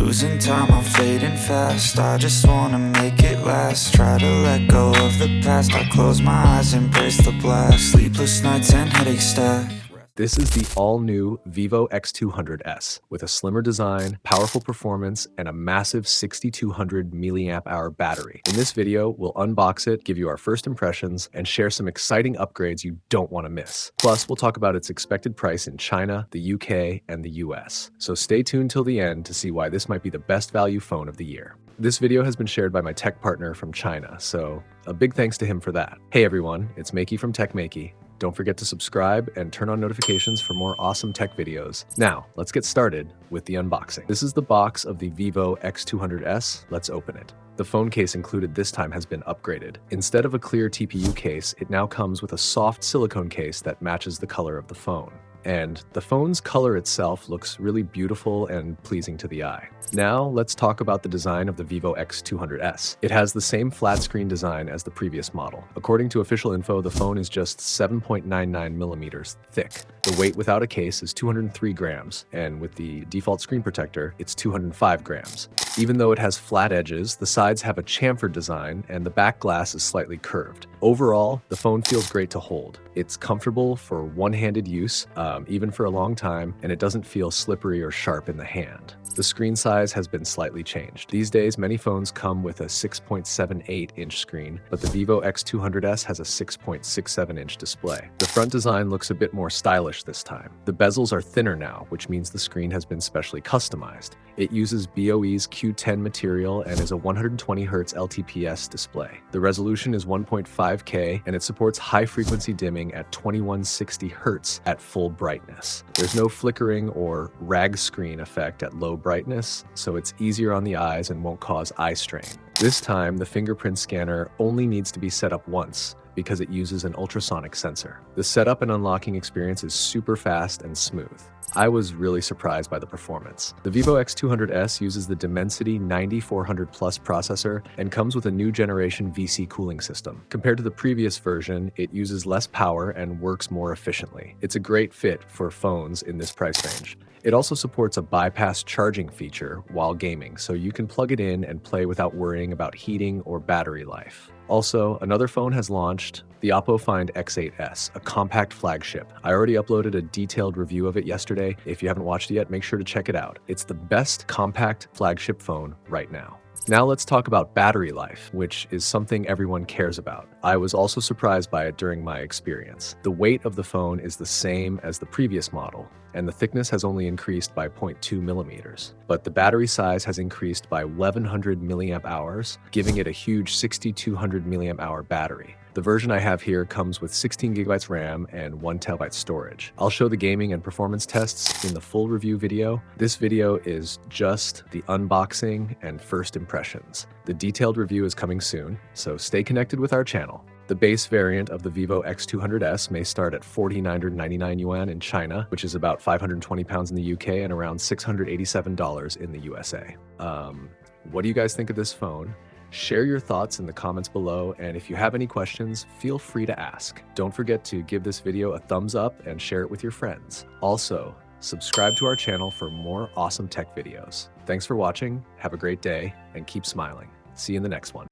Losing time, I'm fading fast. I just wanna make it last. Try to let go of the past. I close my eyes, embrace the blast. Sleepless nights and headache stack. This is the all-new Vivo X200S with a slimmer design, powerful performance, and a massive 6200 milliamp hour battery. In this video, we'll unbox it, give you our first impressions, and share some exciting upgrades you don't want to miss. Plus, we'll talk about its expected price in China, the UK, and the US. So stay tuned till the end to see why this might be the best value phone of the year. This video has been shared by my tech partner from China, so a big thanks to him for that. Hey everyone, it's Maiky from Maiky. Don't forget to subscribe and turn on notifications for more awesome tech videos. Now, let's get started with the unboxing. This is the box of the Vivo X200S. Let's open it. The phone case included this time has been upgraded. Instead of a clear TPU case, it now comes with a soft silicone case that matches the color of the phone. And the phone's color itself looks really beautiful and pleasing to the eye. Now, let's talk about the design of the Vivo X200S. It has the same flat screen design as the previous model. According to official info, the phone is just 7.99 millimeters thick. The weight without a case is 203 grams, and with the default screen protector, it's 205 grams. Even though it has flat edges, the sides have a chamfered design, and the back glass is slightly curved. Overall, the phone feels great to hold. It's comfortable for one-handed use, even for a long time, and it doesn't feel slippery or sharp in the hand. The screen size has been slightly changed. These days, many phones come with a 6.78-inch screen, but the Vivo X200S has a 6.67-inch display. The front design looks a bit more stylish this time. The bezels are thinner now, which means the screen has been specially customized. It uses BOE's Q10 material and is a 120Hz LTPS display. The resolution is 1.5K, and it supports high-frequency dimming at 2160 Hz at full brightness. There's no flickering or rag screen effect at low brightness, so it's easier on the eyes and won't cause eye strain. This time, the fingerprint scanner only needs to be set up once, because it uses an ultrasonic sensor. The setup and unlocking experience is super fast and smooth. I was really surprised by the performance. The Vivo X200S uses the Dimensity 9400 Plus processor and comes with a new generation VC cooling system. Compared to the previous version, it uses less power and works more efficiently. It's a great fit for phones in this price range. It also supports a bypass charging feature while gaming, so you can plug it in and play without worrying about heating or battery life. Also, another phone has launched, the Oppo Find X8S, a compact flagship. I already uploaded a detailed review of it yesterday. If you haven't watched it yet, make sure to check it out. It's the best compact flagship phone right now. Now let's talk about battery life, which is something everyone cares about. I was also surprised by it during my experience. The weight of the phone is the same as the previous model, and the thickness has only increased by 0.2 millimeters. But the battery size has increased by 1100 milliamp hours, giving it a huge 6200 milliamp hour battery. The version I have here comes with 16 gigabytes RAM and 1 terabyte storage. I'll show the gaming and performance tests in the full review video. This video is just the unboxing and first impressions. The detailed review is coming soon, so stay connected with our channel. The base variant of the Vivo X200S may start at 4,999 yuan in China, which is about 520 pounds in the UK and around $687 in the USA. What do you guys think of this phone? Share your thoughts in the comments below, and if you have any questions, feel free to ask. Don't forget to give this video a thumbs up and share it with your friends. Also, subscribe to our channel for more awesome tech videos. Thanks for watching, have a great day, and keep smiling. See you in the next one.